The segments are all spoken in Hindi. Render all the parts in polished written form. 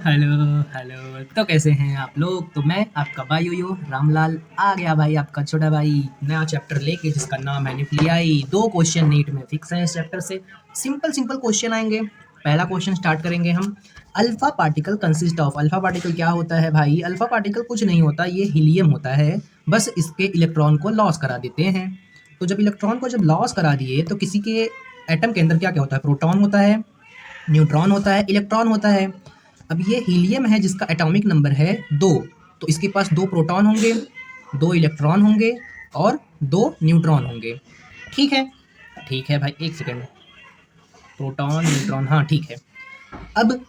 Hello hello. तो कैसे हैं आप लोग? तो मैं आपका भाई यो रामलाल आ गया भाई, आपका छोटा भाई नया चैप्टर लेके जिसका नाम है न्यूक्लियाई। 2 क्वेश्चन नीट में फिक्स हैं इस चैप्टर से। सिंपल सिंपल क्वेश्चन आएंगे। पहला क्वेश्चन स्टार्ट करेंगे हम। Alpha particle consist of. Alpha particle क्या होता है भाई? अल्फा पार्टिकल कुछ नहीं होता, ये हीलियम होता है। बस इसके इलेक्ट्रॉन को लॉस करा देते हैं। तो जब इलेक्ट्रॉन को जब लॉस करा दिए तो किसी के एटम के अंदर क्या क्या होता है? प्रोटॉन होता है, न्यूट्रॉन होता है, इलेक्ट्रॉन होता है। अब ये हीलियम है जिसका एटॉमिक नंबर है 2। तो इसके पास 2 प्रोटॉन होंगे, 2 इलेक्ट्रॉन होंगे और 2 न्यूट्रॉन होंगे। ठीक है? ठीक है भाई, एक सेकेंड। प्रोटॉन न्यूट्रॉन, हाँ ठीक है। अब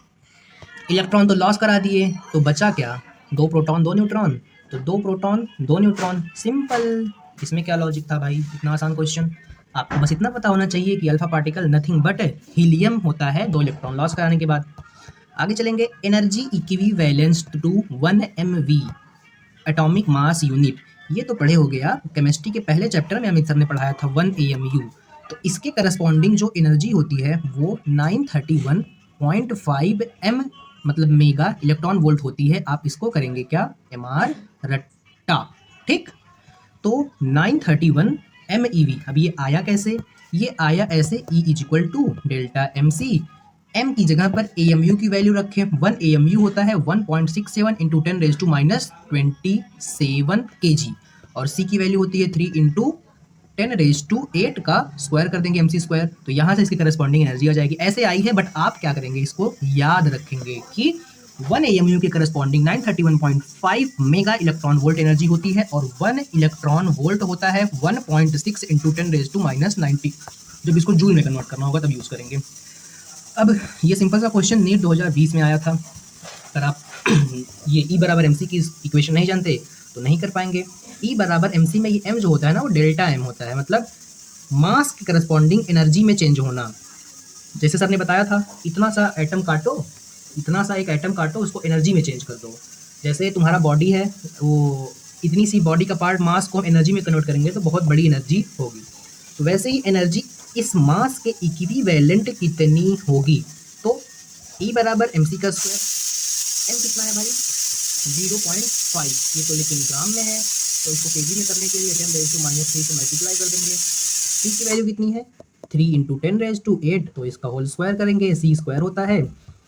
इलेक्ट्रॉन तो लॉस करा दिए, तो बचा क्या? 2 प्रोटॉन 2 न्यूट्रॉन। तो 2 प्रोटॉन 2 न्यूट्रॉन, सिंपल। इसमें क्या लॉजिक था भाई? इतना आसान क्वेश्चन। आपको बस इतना पता होना चाहिए कि alpha particle nothing but helium होता है 2 इलेक्ट्रॉन लॉस कराने के बाद। आगे चलेंगे। Energy equivalence to 1 MV atomic mass unit. ये तो पढ़े हो गया केमिस्ट्री के पहले चैप्टर में, अमित सर ने पढ़ाया था 1 AMU। तो इसके करस्पॉन्डिंग जो एनर्जी होती है वो 931.5 M मतलब मेगा इलेक्ट्रॉन वोल्ट होती है। आप इसको करेंगे क्या? MR रट्टा। ठीक। तो 931 MeV। अब ये आया कैसे? ये आया ऐसे, E is equal to delta MC। M की जगह पर AMU की वैल्यू रखें। 1 AMU होता है 1.67 इंटू 10⁻⁻27 kg और C की वैल्यू होती है 3 इंटू 10⁸8 का स्क्वायर कर देंगे MC स्क्वायर। तो यहाँ से इसकी करस्पॉन्डिंग एनर्जी आ जाएगी। ऐसे आई है, बट आप क्या करेंगे? इसको याद रखेंगे कि 1 AMU के corresponding 931.5 mega electron volt energy होती है और 1 इलेक्ट्रॉन वोल्ट होता है 1.6 इंटू 10⁻90। जब इसको जूल में कन्वर्ट करना होगा तब यूज़ करेंगे। अब ये सिंपल सा क्वेश्चन नीट 2020 में आया था। अगर आप ये E बराबर MC की इक्वेशन नहीं जानते तो नहीं कर पाएंगे। E बराबर MC में ये M जो होता है ना, वो डेल्टा M होता है, मतलब मास के करस्पॉन्डिंग एनर्जी में चेंज होना। जैसे सर ने बताया था, इतना सा एटम काटो, इतना सा एक एटम काटो, उसको एनर्जी में चेंज कर दो। जैसे तुम्हारा बॉडी है, वो इतनी सी बॉडी का पार्ट मास को हम एनर्जी में कन्वर्ट करेंगे तो बहुत बड़ी एनर्जी होगी। तो वैसे ही एनर्जी इस मास के इक्विवेलेंट कितनी होगी? तो E बराबर MC का स्क्वायर। M कितना है भाई? 0.5। ये तो लेकिन ग्राम में है, तो इसको केजी में करने के लिए 10⁻³ से मल्टीप्लाई कर देंगे। C की वैल्यू कितनी है? 3 इंटू 10⁸8। तो इसका होल स्क्वायर करेंगे, C स्क्वायर होता है।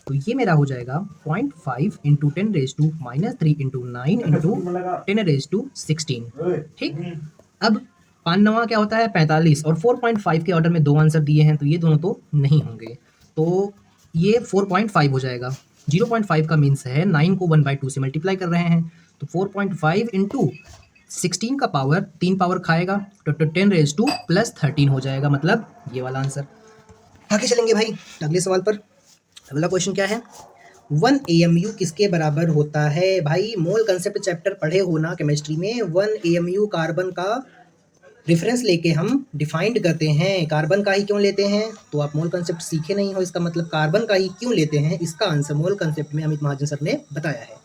तो ये मेरा हो जाएगा 0.5 इंटू 10⁻³ इंटू 9 इंटू 10⁻16। ठीक। अब 5 क्या होता है? 45। और 4.5 के ऑर्डर में 2 आंसर दिए हैं, तो ये दोनों तो नहीं होंगे। तो ये 4.5 हो जाएगा। 0.5 का मीन्स है 9 को 1/2 से मल्टीप्लाई कर रहे हैं, तो 4.5 इंटू 16 का पावर 3 पावर खाएगा तो 10⁻+13 हो जाएगा, मतलब ये वाला आंसर। आगे चलेंगे भाई अगले सवाल पर। अगला क्वेश्चन क्या है? 1 AMU किसके बराबर होता है? भाई मोल कंसेप्ट चैप्टर पढ़े हो ना केमिस्ट्री में। 1 AMU कार्बन का रेफरेंस लेके हम डिफाइंड करते हैं। कार्बन का ही क्यों लेते हैं? तो आप मोल कंसेप्ट सीखे नहीं हो, इसका मतलब कार्बन का ही क्यों लेते हैं, इसका आंसर मोल कंसेप्ट में अमित महाजन सर ने बताया है।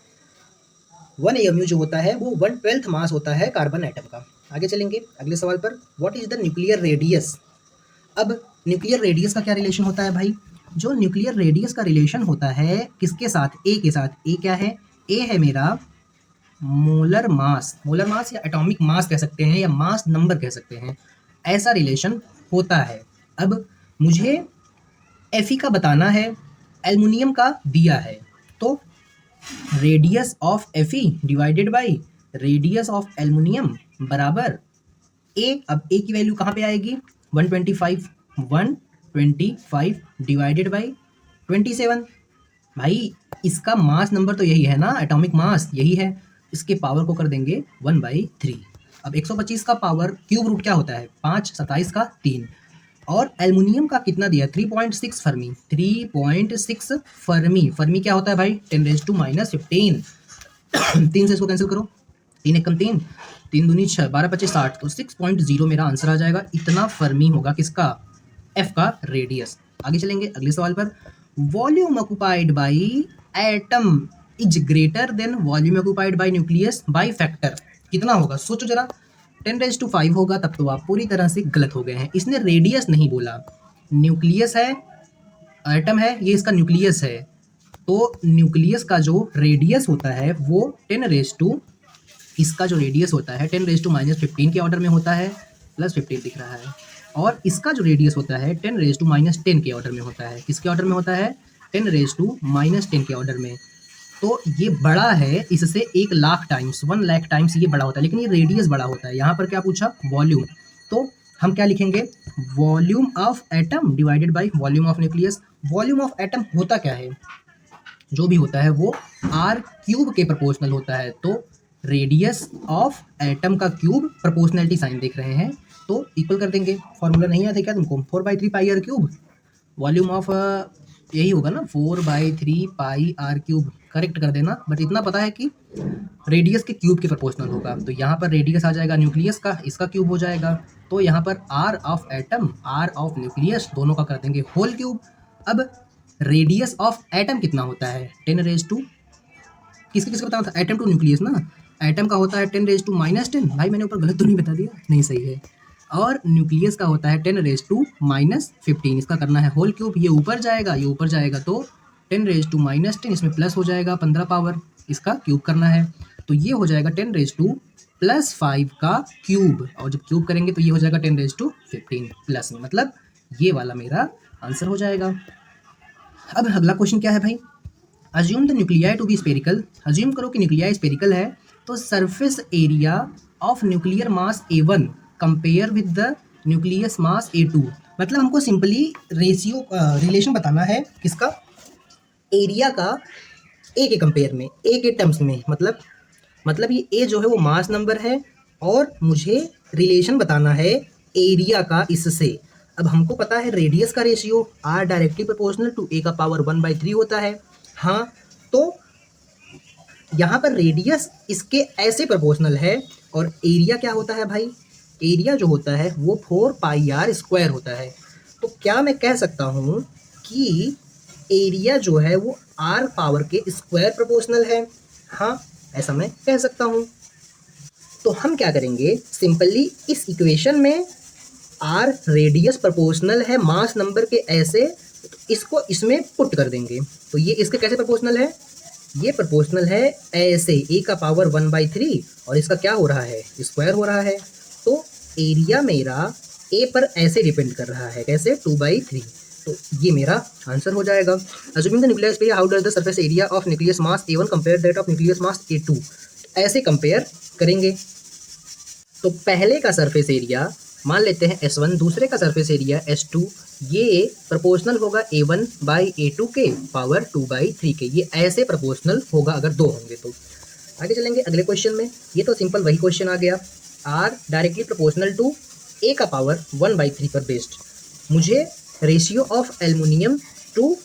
1 AMU जो होता है वो 1/12 मास होता है कार्बन एटम का। आगे चलेंगे अगले सवाल पर। What is the nuclear radius? अब न्यूक्लियर रेडियस का क्या रिलेशन होता है भाई? जो न्यूक्लियर रेडियस का रिलेशन होता है किसके साथ? ए के साथ। ए क्या है? ए है मेरा मोलर मास। मोलर मास या एटॉमिक मास कह सकते हैं, या मास नंबर कह सकते हैं। ऐसा रिलेशन होता है। अब मुझे Fe का बताना है, एल्युमिनियम का दिया है, तो radius of Fe divided by radius of aluminium बराबर ए। अब ए की वैल्यू कहाँ पे आएगी? 125। 125 डिवाइडेड बाई 27। भाई इसका मास नंबर तो यही है ना, एटॉमिक मास यही है। इसके पावर को कर देंगे 1/3। अब 125 का पावर क्यूब रूट क्या होता है? 5। 27 का 3। और एल्युमिनियम का कितना दिया? 3.6 फर्मी। 3.6 फर्मी। फर्मी क्या होता है भाई? 10⁻⁻15। 3 से इसको कैंसिल करो, 3 एकम 3, 3 दूनी 6, 12 25 60, तो 6.0 मेरा आंसर आ जाएगा। इतना फर्मी होगा किसका? F का रेडियस। आगे चलेंगे अगले सवाल पर। Volume occupied by atom is greater than volume occupied by nucleus by factor. कितना होगा? सोचो जरा। 10⁻5 होगा, तब तो आप पूरी तरह से गलत हो गए हैं। इसने रेडियस नहीं बोला, न्यूक्लियस है, एटम है, ये इसका न्यूक्लियस है। तो न्यूक्लियस का जो रेडियस होता है वो 10 रेज टू, इसका जो रेडियस होता है 10 रेज टू -15 के ऑर्डर में होता है, +15 दिख रहा है। और इसका जो रेडियस होता है 10 रेज टू -10 के ऑर्डर में होता है। किसके ऑर्डर में होता है? 10 रेज टू -10 के ऑर्डर में। तो ये बड़ा है इससे 1,00,000 टाइम्स, 1,00,000 टाइम्स ये बड़ा होता है, लेकिन ये रेडियस बड़ा होता है। यहाँ पर क्या पूछा? वॉल्यूम। तो हम क्या लिखेंगे? Volume of atom divided by volume of nucleus. Volume of atom होता क्या है? जो भी होता है वो r³ के प्रोपोर्शनल होता है। तो रेडियस ऑफ एटम का क्यूब, प्रोपोर्शनलिटी साइन देख रहे हैं तो इक्वल कर देंगे। फॉर्मूला नहीं आता क्या तुमको? 4/3 पाई r³। वॉल्यूम ऑफ यही होगा ना, 4/3 पाई r³। करेक्ट कर देना, बट इतना पता है कि रेडियस के क्यूब के प्रोपोर्शनल होगा। तो यहाँ पर रेडियस आ जाएगा न्यूक्लियस का, इसका क्यूब हो जाएगा। तो यहाँ पर r of atom, r of nucleus, दोनों का कर देंगे होल क्यूब। अब रेडियस ऑफ एटम कितना होता है? 10 रेज टू, किसके किसके बताना था? एटम टू न्यूक्लियस ना। एटम का होता है 10 रेज टू -10। भाई मैंने ऊपर गलत तो नहीं बता दिया? नहीं, सही है। और न्यूक्लियस का होता है 10 रेज टू -15। इसका करना है होल क्यूब। ये ऊपर जाएगा, ये ऊपर जाएगा, तो 10 रेज टू -10, इसमें प्लस हो जाएगा 15 पावर, इसका क्यूब करना है। तो ये हो जाएगा 10 रेज टू +5 का क्यूब, और जब क्यूब करेंगे तो ये हो जाएगा 10 रेज टू 15 प्लस में, मतलब ये वाला मेरा आंसर हो जाएगा। अब अगला क्वेश्चन क्या है भाई? Assume the nuclei to be spherical. Assume करो कि न्यूक्लियाई स्पेरिकल है, तो surface area of nuclear mass A1 compare with the nucleus mass A2। मतलब हमको सिंपली रेशियो रिलेशन बताना है किसका? एरिया का ए के कंपेयर में, ए के टर्म्स में। मतलब ये ए जो है वो मास नंबर है, और मुझे रिलेशन बताना है एरिया का इससे। अब हमको पता है रेडियस का ratio r directly proportional to a का पावर 1/3 होता है। हाँ, तो यहाँ पर रेडियस इसके ऐसे प्रोपोर्शनल है, और एरिया क्या होता है भाई? एरिया जो होता है वो 4πr² होता है। तो क्या मैं कह सकता हूँ कि एरिया जो है वो r पावर के स्क्वायर प्रोपोर्शनल है? हाँ, ऐसा मैं कह सकता हूँ। तो हम क्या करेंगे? सिंपली इस इक्वेशन में r रेडियस प्रोपोर्शनल है मास नंबर के ऐसे, तो इसको इसमें पुट कर देंगे। तो ये इसके कैसे प्रोपोर्शनल है? ये प्रोपोर्शनल है ऐसे, a का पावर 1/3, और इसका क्या हो रहा है? स्क्वायर हो रहा है। तो एरिया मेरा a पर ऐसे डिपेंड कर रहा है, कैसे? 2/3। तो ये मेरा आंसर हो जाएगा। Assuming the nucleus area, how does the surface area of nucleus mass A1 compare that of nucleus mass A2। ऐसे कंपेयर करेंगे। तो पहले का सरफेस एरिया मान लेते हैं S1, दूसरे का सरफेस एरिया S2। ये प्रोपोर्शनल होगा A1/A2 के पावर 2/3 के। ये ऐसे प्रोपोर्शनल होगा अगर दो होंगे तो। आगे चलेंगे अगले क्वेश्चन में। ये तो सिंपल वही क्वेश्चन आ गया, R directly proportional to A का पावर 1/3 पर बेस्ड। मुझे ratio of aluminium to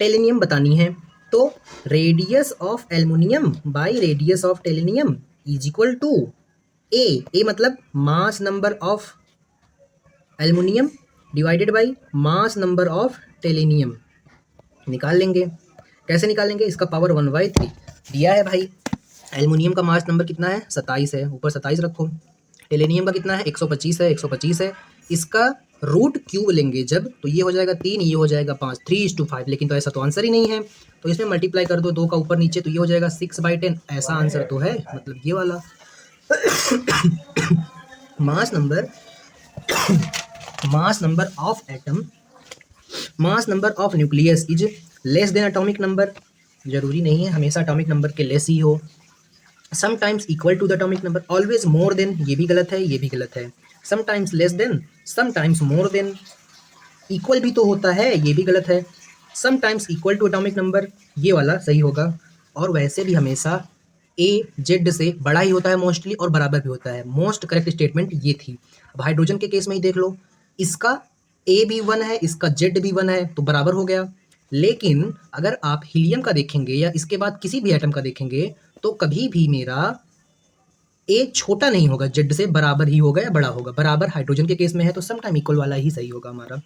tellurium बतानी है। तो radius of aluminium by radius of tellurium is equal to A मतलब mass number of aluminium divided by mass number of tellurium. निकाल लेंगे। कैसे निकालेंगे? इसका पावर 1/3 दिया है भाई। एल्युमिनियम का मास नंबर कितना है? 27 है, ऊपर 27 रखो। टेलिनियम का कितना है? 125 है, 125 है। इसका रूट क्यूब लेंगे जब, तो ये हो जाएगा 3, ये हो जाएगा 5, 3:5। लेकिन तो ऐसा तो आंसर ही नहीं है, तो इसमें मल्टीप्लाई कर दो 2 का ऊपर नीचे, तो ये हो जाएगा 6/10। ऐसा आंसर तो है, मतलब ये वाला। Mass number of atom, mass number of nucleus is less than atomic number. जरूरी नहीं है हमेशा एटॉमिक नंबर के लेस ही हो। Sometimes equal to the atomic number, always more than, ये भी गलत है, ये भी गलत है। Sometimes less than, sometimes more than, equal भी तो होता है, ये भी गलत है। Sometimes equal to atomic number, ये वाला सही होगा। और वैसे भी हमेशा ए जेड से बड़ा ही होता है मोस्टली, और बराबर भी होता है। मोस्ट करेक्ट स्टेटमेंट ये थी। अब हाइड्रोजन के केस में ही देख लो, इसका ए भी 1 है, इसका जेड भी 1 है, तो बराबर हो गया। लेकिन अगर आप हीलियम का देखेंगे या इसके बाद किसी भी एटम का देखेंगे, तो कभी भी मेरा ए छोटा नहीं होगा, जेड से बराबर ही होगा या बड़ा होगा। बराबर हाइड्रोजन के केस में है, तो सम टाइम इक्वल वाला ही सही होगा हमारा।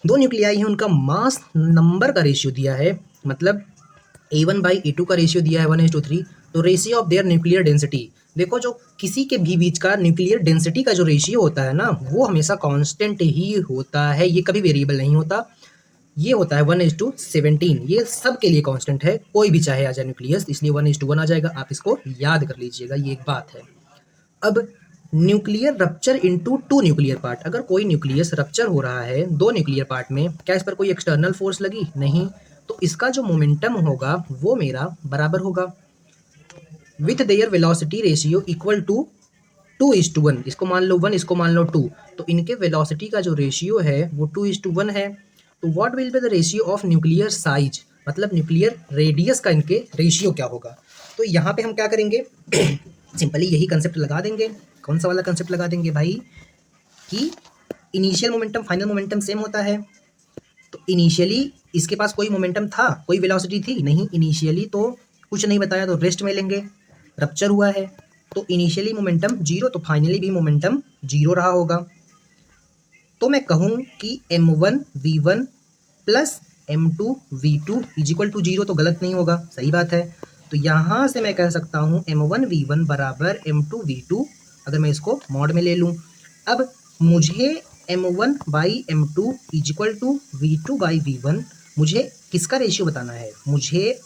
दो न्यूक्लियाई है, उनका मास नंबर का रेशियो दिया है, मतलब A1/A2 का रेशियो दिया है 1:3। तो ratio of their nuclear density, देखो जो किसी के भी बीच का न्यूक्लियर डेंसिटी का जो रेशियो होता है ना, वो हमेशा कांस्टेंट ही होता है, ये कभी वेरिएबल नहीं होता। ये होता है 1:17। ये सब के लिए कांस्टेंट है, कोई भी चाहे आ जाए न्यूक्लियस, इसलिए 1:1 आ जाएगा। आप इसको याद कर लीजिएगा, ये एक बात है। अब nuclear rupture into two nuclear part, अगर कोई न्यूक्लियस रप्चर हो रहा है दो न्यूक्लियर पार्ट में, क्या इस पर कोई एक्सटर्नल फोर्स लगी? नहीं। तो इसका जो मोमेंटम होगा वो मेरा बराबर होगा with their velocity ratio equal to 2:1। इसको मान लो 1, इसको मान लो 2, तो इनके वेलोसिटी का जो रेशियो है वो 2:1 है। तो what will be the ratio of nuclear size, मतलब न्यूक्लियर रेडियस का इनके रेशियो क्या होगा? तो यहाँ पे हम क्या करेंगे सिंपली यही कंसेप्ट लगा देंगे। कौन सा वाला कंसेप्ट लगा देंगे भाई? कि initial momentum final momentum same होता है। तो इनिशियली इसके पास कोई मोमेंटम था, कोई वेलोसिटी थी नहीं, इनिशियली तो कुछ नहीं बताया, तो रेस्ट में लेंगे। रप्चर हुआ है तो इनिशियली मोमेंटम जीरो, तो फाइनली भी मोमेंटम जीरो रहा होगा। तो मैं कहूँ कि m1v1 plus m2v2 is equal to zero, तो गलत नहीं होगा, सही बात है। तो यहाँ से मैं कह सकता हूँ m1v1 बराबर m2v2, अगर मैं इसको मॉड में ले लूँ। अब मुझे m1 by m2 is equal to v2 by v1, मुझे किसका रेशियो बताना है? मुझे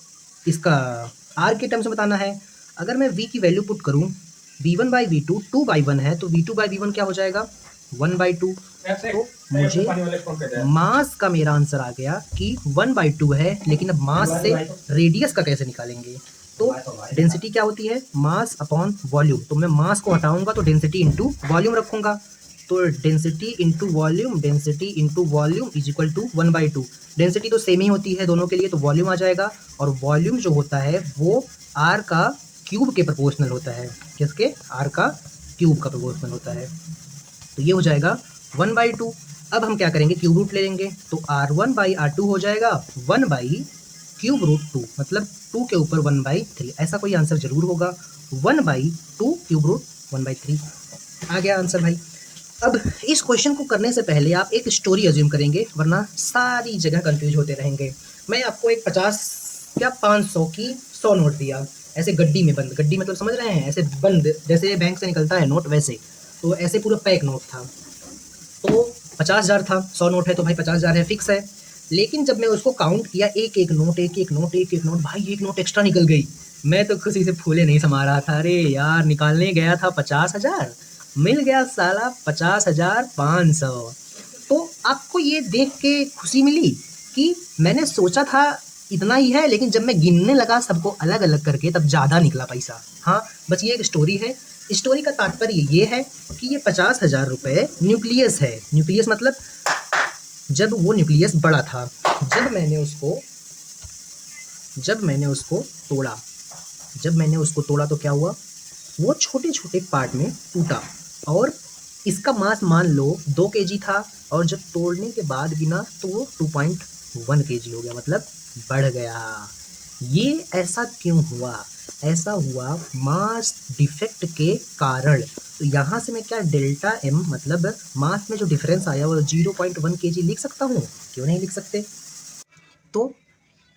इसका r के टर्म्स में बताना है। अगर मैं v की वैल्यू पुट करूँ v1 बाई v2 2/1 है, तो v2 बाई v1 क्या हो जाएगा? 1/2। तो मुझे मास का मेरा आंसर आ गया कि 1/2 है, लेकिन अब मास से रेडियस का कैसे निकालेंगे? तो डेंसिटी क्या होती है? Mass upon volume. तो मैं मास को हटाऊंगा तो डेंसिटी इंटू वॉल्यूम रखूंगा, तो density into volume, density into volume is equal to 1/2। Density तो सेम ही होती है दोनों के लिए, तो वॉल्यूम आ जाएगा, और वॉल्यूम जो होता है वो आर का क्यूब के प्रोपोर्शनल होता है। किसके? आर का क्यूब का प्रोपोर्शनल होता है। तो ये हो जाएगा 1/2। अब हम क्या करेंगे? क्यूब रूट ले लेंगे, तो r1/r2 हो जाएगा 1/√2, मतलब 2 के ऊपर 1/3। ऐसा कोई आंसर जरूर होगा, 1/2 क्यूब रूट 1/3 आ गया आंसर भाई। अब इस क्वेश्चन को करने से पहले आप एक स्टोरी अज्यूम करेंगे, वरना सारी जगह कंफ्यूज होते रहेंगे। मैं आपको एक 50 या 500 की 100 नोट दिया, ऐसे गड्डी में बंद, गड्डी मतलब समझ रहे हैं, ऐसे बंद, जैसे बैंक से निकलता है नोट वैसे, तो ऐसे पूरा पैक नोट था। तो 50,000 था, 100 नोट है तो भाई 50,000 है, फिक्स है। लेकिन जब मैं उसको काउंट किया, एक एक नोट, एक एक नोट, एक एक नोट, भाई एक नोट एक्स्ट्रा निकल गई। मैं तो खुशी से फूले नहीं समा रहा था। अरे यार, निकालने गया था 50,000, मिल गया साला 50,500। तो आपको ये देख के खुशी मिली कि मैंने सोचा था इतना ही है, लेकिन जब मैं गिनने लगा सबको अलग अलग करके, तब ज़्यादा निकला पैसा। हाँ, बस ये एक स्टोरी है। स्टोरी का तात्पर्य ये है कि ये 50,000 रुपये न्यूक्लियस है। न्यूक्लियस मतलब जब वो न्यूक्लियस बड़ा था, जब मैंने उसको तोड़ा तो क्या हुआ? वो छोटे छोटे पार्ट में टूटा, और इसका मास मान लो 2 kg था, और जब तोड़ने के बाद गिना तो वो 2.1 kg हो गया, मतलब बढ़ गया। ये ऐसा क्यों हुआ? ऐसा हुआ मास डिफेक्ट के कारण। तो यहाँ से मैं क्या डेल्टा एम, मतलब मास में जो डिफरेंस आया वो 0.1 kg लिख सकता हूँ, क्यों नहीं लिख सकते? तो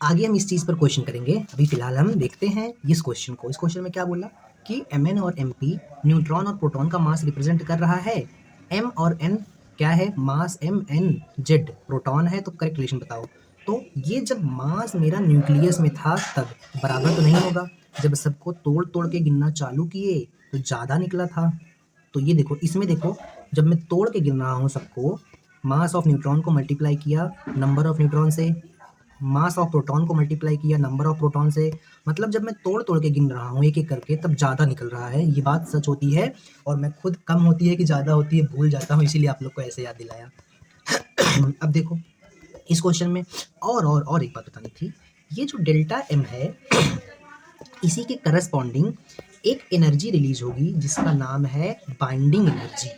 आगे हम इस चीज़ पर क्वेश्चन करेंगे। अभी फिलहाल हम देखते हैं इस क्वेश्चन को। इस क्वेश्चन में क्या बोला कि Mn और Mp न्यूट्रॉन और प्रोटॉन का मास रिप्रेजेंट कर रहा है। M और N क्या है? मास MnZ, प्रोटॉन है, तो करेक्ट रिलेशन बताओ। तो ये जब मास मेरा न्यूक्लियस में था तब बराबर तो नहीं होगा, जब सबको तोड़ तोड़ के गिनना चालू किए तो ज़्यादा निकला था। तो ये देखो, इसमें देखो, जब मैं तोड़ के गिन रहा हूँ सबको, मास ऑफ न्यूट्रॉन को मल्टीप्लाई किया नंबर ऑफ न्यूट्रॉन से, मास ऑफ प्रोटॉन को मल्टीप्लाई किया नंबर ऑफ प्रोटॉन से, मतलब जब मैं तोड़ तोड़ के गिन रहा हूँ एक एक करके, तब ज़्यादा निकल रहा है। ये बात सच होती है, और मैं खुद कम होती है कि ज़्यादा होती है भूल जाता हूँ, इसीलिए आप लोग को ऐसे याद दिलाया। अब देखो इस क्वेश्चन में और एक बात बतानी थी। ये जो डेल्टा एम है, इसी के करस्पॉन्डिंग एक एनर्जी रिलीज होगी जिसका नाम है बाइंडिंग एनर्जी।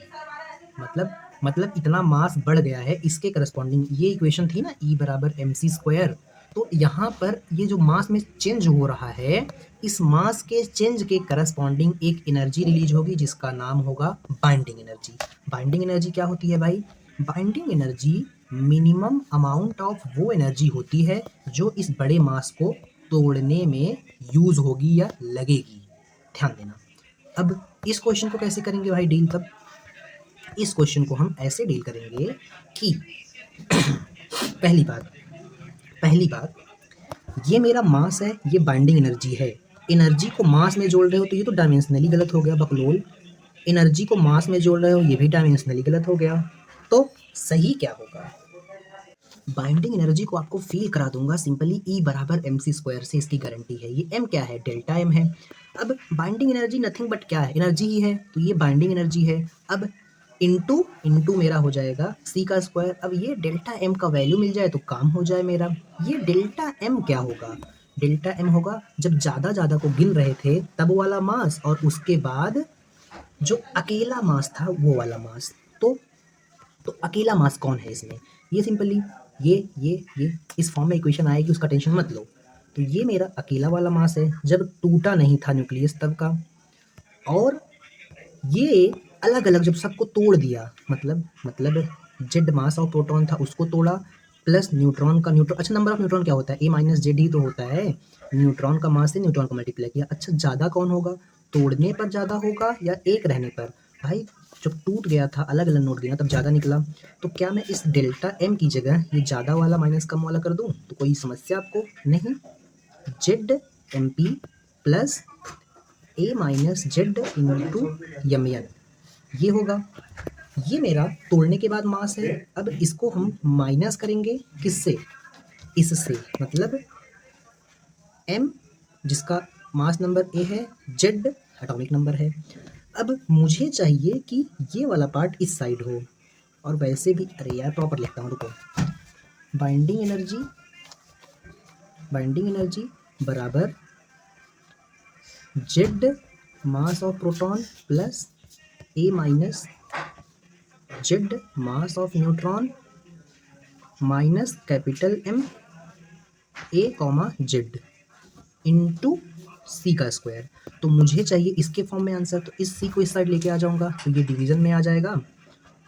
मतलब इतना मास बढ़ गया है, इसके करस्पॉन्डिंग ये इक्वेशन थी ना, E बराबर mc²। तो यहाँ पर ये जो मास में चेंज हो रहा है, इस मास के चेंज के करस्पॉन्डिंग एक एनर्जी रिलीज होगी जिसका नाम होगा बाइंडिंग एनर्जी। बाइंडिंग एनर्जी क्या होती है भाई? Binding energy minimum amount of वो एनर्जी होती है जो इस बड़े मास को तोड़ने में यूज होगी या लगेगी। ध्यान देना। अब इस क्वेश्चन को कैसे करेंगे भाई डील? तब इस क्वेश्चन को हम ऐसे डील करेंगे कि पहली बात, ये मेरा मास है, ये बाइंडिंग एनर्जी है। एनर्जी को मास में जोड़ रहे हो तो ये तो डायमेंशनली गलत हो गया बकलोल। एनर्जी को मास में जोड़ रहे हो, ये भी डायमेंशनली गलत हो गया। तो सही क्या होगा? बाइंडिंग एनर्जी को आपको फील करा दूंगा सिंपली E बराबर mc² से, इसकी गारंटी है। ये m क्या है? डेल्टा m है। अब बाइंडिंग एनर्जी नथिंग बट क्या है? एनर्जी ही है, तो ये बाइंडिंग एनर्जी है। अब इंटू मेरा हो जाएगा c का स्क्वायर। अब ये डेल्टा m का वैल्यू मिल जाए तो काम हो जाए मेरा। ये डेल्टा m क्या होगा? डेल्टा m होगा जब ज़्यादा को गिन रहे थे तब वाला मास, और उसके बाद जो अकेला मास था वो वाला मास। तो अकेला मास कौन है इसमें? ये सिंपली ये इस फॉर्म में इक्वेशन आएगी, उसका टेंशन मत लो। तो ये मेरा अकेला वाला मास है जब टूटा नहीं था न्यूक्लियस तब का। और ये अलग अलग जब सबको तोड़ दिया, मतलब जेड मास ऑफ प्रोटॉन था उसको तोड़ा, प्लस न्यूट्रॉन का अच्छा नंबर ऑफ न्यूट्रॉन क्या होता है? A - जेड ही तो होता है। न्यूट्रॉन का मास से न्यूट्रॉन को मल्टीप्लाई किया। अच्छा ज़्यादा कौन होगा? तोड़ने पर ज़्यादा होगा या एक रहने पर? भाई जब टूट गया था, अलग अलग नोट गिना तब ज़्यादा निकला। तो क्या मैं इस डेल्टा m की जगह ये ज़्यादा वाला माइनस कम वाला कर दूँ तो कोई समस्या आपको नहीं? Z M P plus A - Z into mn ये होगा। ये मेरा तोड़ने के बाद मास है। अब इसको हम माइनस करेंगे किससे? इससे, मतलब m जिसका मास नंबर A है, z एटॉमिक नंबर है। अब मुझे चाहिए कि ये वाला पार्ट इस साइड हो, और वैसे भी अरे यार प्रॉपर लिखता हूँ, रुको। बाइंडिंग एनर्जी बराबर Z mass of proton plus A - Z mass of neutron minus capital M A, Z into C का स्क्वायर। तो मुझे चाहिए इसके फॉर्म में आंसर, तो इस C को इस साइड लेके आ जाऊंगा तो ये डिवीजन में आ जाएगा।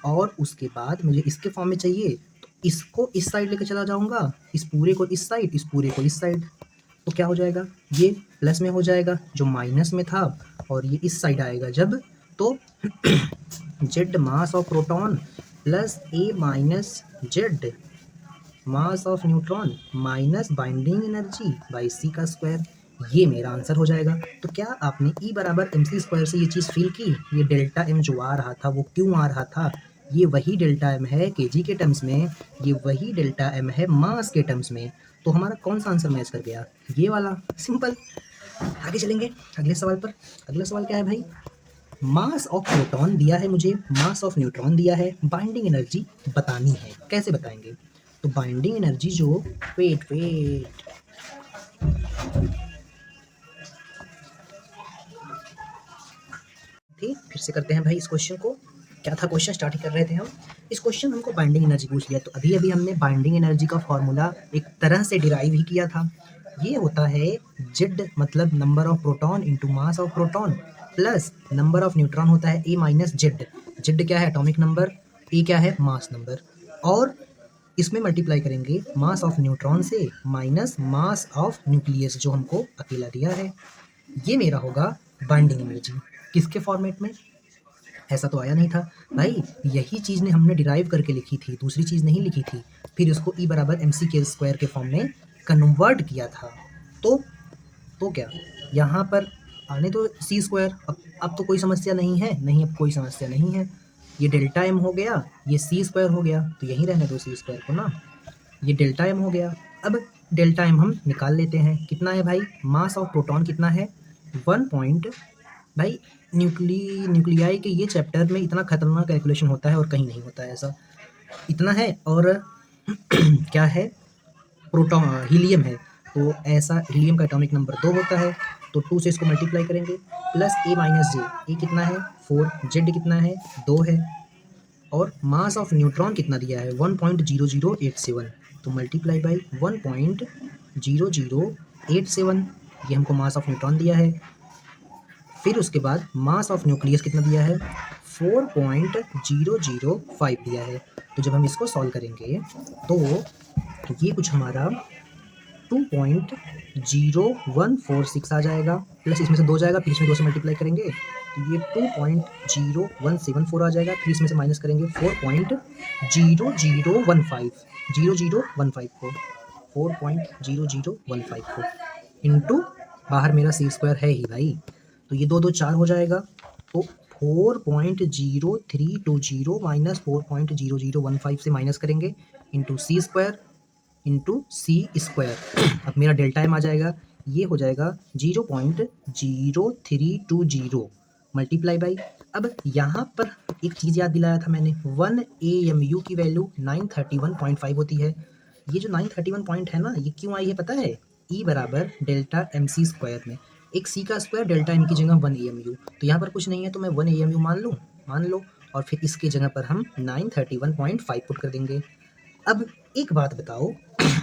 और उसके बाद मुझे इसके फॉर्म में चाहिए तो इसको इस साइड लेके चला जाऊंगा, इस पूरे को इस साइड, इस पूरे को इस साइड। तो क्या हो जाएगा? ये प्लस में हो जाएगा जो माइनस में था, और ये इस साइड आएगा जब, तो Z mass of proton plus A - Z mass of neutron minus binding energy by C का स्क्वायर, ये मेरा आंसर हो जाएगा। तो क्या आपने E बराबर mc² से ये चीज़ फील की? ये डेल्टा m जो आ रहा था वो क्यों आ रहा था? ये वही डेल्टा m है kg के टर्म्स में, ये वही डेल्टा m है मास के टर्म्स में। तो हमारा कौन सा आंसर मैच कर गया? ये वाला। सिंपल। आगे चलेंगे अगले सवाल पर। अगला सवाल क्या है भाई? मास ऑफ प्रोटॉन दिया है मुझे, मास ऑफ न्यूट्रॉन दिया है, बाइंडिंग एनर्जी बतानी है। कैसे बताएंगे? तो बाइंडिंग एनर्जी जो वेट फिर से करते हैं भाई इस क्वेश्चन को। क्या था क्वेश्चन? स्टार्ट ही कर रहे थे हम। इस क्वेश्चन हमको बाइंडिंग एनर्जी पूछ लिया, तो अभी हमने बाइंडिंग एनर्जी का फॉर्मूला एक तरह से डिराइव ही किया था। ये होता है जेड मतलब number of proton into mass of proton plus number of neutron होता है A - जेड। जेड क्या है? Atomic number. ए क्या है? Mass number. और इसमें मल्टीप्लाई करेंगे मास ऑफ न्यूट्रॉन से माइनस मास ऑफ न्यूक्लियस जो हमको अकेला दिया है। ये मेरा होगा बाइंडिंग एनर्जी। किसके फॉर्मेट में? ऐसा तो आया नहीं था भाई, यही चीज़ ने हमने डिराइव करके लिखी थी, दूसरी चीज़ नहीं लिखी थी। फिर इसको E बराबर mc² के फॉर्म में कन्वर्ट किया था। तो क्या यहाँ पर आने तो C²। अब तो कोई समस्या नहीं है, नहीं अब कोई समस्या नहीं है। ये डेल्टा m हो गया, ये C² हो गया, तो यहीं रहने दो C² को ना। ये डेल्टा m हो गया। अब डेल्टा m हम निकाल लेते हैं। कितना है भाई? मास ऑफ प्रोटॉन कितना है? 1 पॉइंट। भाई न्यूक्लियाई के ये चैप्टर में इतना खतरनाक कैलकुलेशन होता है और कहीं नहीं होता है ऐसा। इतना है। और क्या है? प्रोटॉन हीलियम है, तो ऐसा हीलियम का एटॉमिक नंबर 2 होता है। तो 2 से इसको मल्टीप्लाई करेंगे प्लस A - जे। ए कितना है? 4। जेड कितना है? 2 है। और मास ऑफ न्यूट्रॉन कितना दिया है? 1.0087। तो मल्टीप्लाई बाई 1.0087, ये हमको मास ऑफ न्यूट्रॉन दिया है। फिर उसके बाद मास ऑफ न्यूक्लियस कितना दिया है? 4.005 दिया है। तो जब हम इसको सॉल्व करेंगे तो ये कुछ हमारा 2.0146 आ जाएगा, प्लस इसमें से 2 जाएगा, फिर इसमें 2 से मल्टीप्लाई करेंगे तो ये 2.0174 आ जाएगा, फिर इसमें से माइनस करेंगे 4.0015 को 4.0015 को इंटू बाहर मेरा सी स्क्वायर है ही भाई, तो ये 2 4 हो जाएगा, तो 4.0320 माइनस 4.0015 से माइनस करेंगे इंटू सी स्क्वायर इंटू सी स्क्वायर। अब मेरा डेल्टा एम आ जाएगा, ये हो जाएगा 0.0320 मल्टीप्लाई बाई, अब यहाँ पर एक चीज़ याद दिलाया था मैंने, 1 AMU की वैल्यू 931.5 होती है। ये जो 931 पॉइंट है ना, ये क्यों आई है पता है? E बराबर डेल्टा एम सी स्क्वायर में, एक सी का स्क्वायर डेल्टा एम की जगह 1 AMU, तो यहाँ पर कुछ नहीं है तो मैं 1 AMU मान लो, और फिर इसके जगह पर हम 931.5 पुट कर देंगे। अब एक बात बताओ,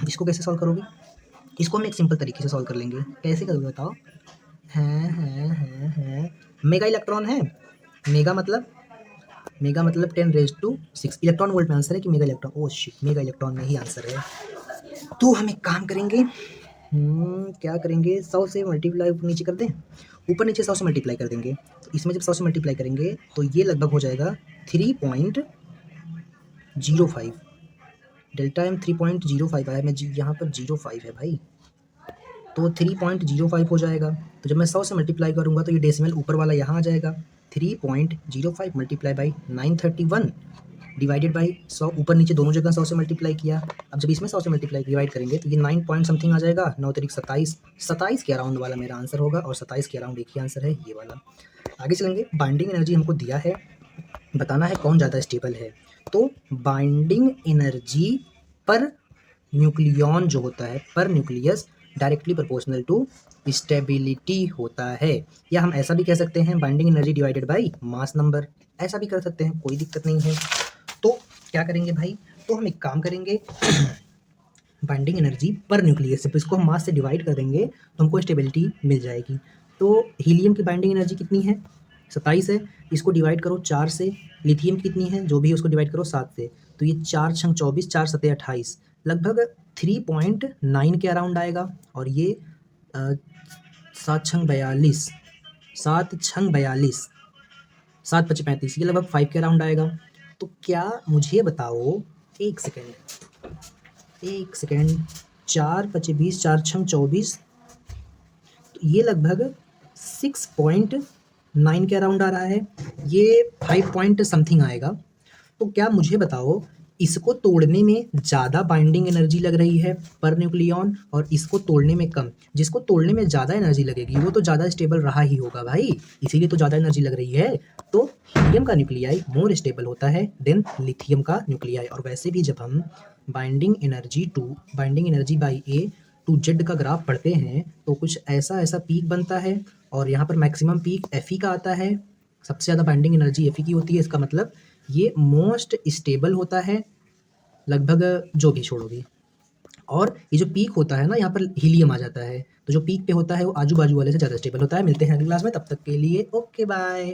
इसको कैसे सॉल्व करोगे? इसको हम एक सिंपल तरीके से सॉल्व कर लेंगे, कैसे करोगे बताओ? है मेगा इलेक्ट्रॉन है, मेगा मतलब 10⁻⁶ इलेक्ट्रॉन वोल्ट में आंसर है कि mega electron? Oh shit, mega electron में ही आंसर है। तो हम एक काम करेंगे, क्या करेंगे, 100 से मल्टीप्लाई ऊपर नीचे कर दें, ऊपर नीचे 100 से मल्टीप्लाई कर देंगे, तो इसमें जब 100 से मल्टीप्लाई करेंगे तो ये लगभग हो जाएगा 3.05, डेल्टा एम 3.05 आया, मैं यहाँ पर 05 है भाई, तो 3.05 हो जाएगा। तो जब मैं 100 से मल्टीप्लाई करूँगा तो ये डेसिमल ऊपर वाला यहाँ आ जाएगा, 3.05 मल्टीप्लाई बाई 931 डिवाइडेड बाई 100, ऊपर नीचे दोनों जगह 100 से मल्टीप्लाई किया। अब जब इसमें 100 से मल्टीप्लाई डिवाइड करेंगे तो ये 9 पॉइंट समथिंग आ जाएगा, 9 तारीख 27 के अराउंड वाला मेरा आंसर होगा, और 27 के अराउंड एक ही आंसर है, ये वाला। आगे चलेंगे, बाइंडिंग एनर्जी हमको दिया है, बताना है कौन ज़्यादा स्टेबल है। तो बाइंडिंग एनर्जी पर न्यूक्लियॉन जो होता है, पर nucleus directly proportional to stability होता है, या हम ऐसा भी कह सकते हैं binding energy divided by mass number, ऐसा भी कर सकते हैं, कोई दिक्कत नहीं है। तो क्या करेंगे भाई, तो हम एक काम करेंगे, बाइंडिंग एनर्जी पर न्यूक्लियस, जब इसको हम मास से डिवाइड कर देंगे तो हमको स्टेबिलिटी मिल जाएगी। तो हीलियम की बाइंडिंग एनर्जी कितनी है? 27 है, इसको डिवाइड करो 4 से, लिथियम कितनी है, जो भी है उसको डिवाइड करो 7 से, तो ये 4 छंग 24, 4 सते 28, लगभग 3.9 के अराउंड आएगा, और ये 7 छंग 42, 7 छंग 42, 7 पचे 35, ये लगभग 5 के अराउंड आएगा। तो क्या मुझे बताओ, एक सेकेंड, 4 पचे 20, 4 छंग 24, तो ये लगभग 6.9 के अराउंड आ रहा है, ये 5 पॉइंट समथिंग आएगा। तो क्या मुझे बताओ, इसको तोड़ने में ज़्यादा बाइंडिंग एनर्जी लग रही है पर न्यूक्लियॉन, और इसको तोड़ने में कम, जिसको तोड़ने में ज़्यादा एनर्जी लगेगी वो तो ज़्यादा स्टेबल रहा ही होगा भाई, इसीलिए तो ज़्यादा एनर्जी लग रही है। तो हीलियम का न्यूक्लियाई मोर स्टेबल होता है देन लिथियम का न्यूक्लियाई। और वैसे भी जब हम binding energy by A to Z का ग्राफ पढ़ते हैं तो कुछ ऐसा पीक बनता है, और यहाँ पर मैक्सिमम पीक एफ का आता है, सबसे ज़्यादा बाइंडिंग एनर्जी एफ की होती है, इसका मतलब ये मोस्ट स्टेबल होता है, लगभग जो भी छोड़ोगे। और ये जो पीक होता है ना, यहाँ पर हीलियम आ जाता है, तो जो पीक पे होता है वो आजू बाजू वाले से ज़्यादा स्टेबल होता है। मिलते हैं अगली क्लास में, तब तक के लिए ओके बाय।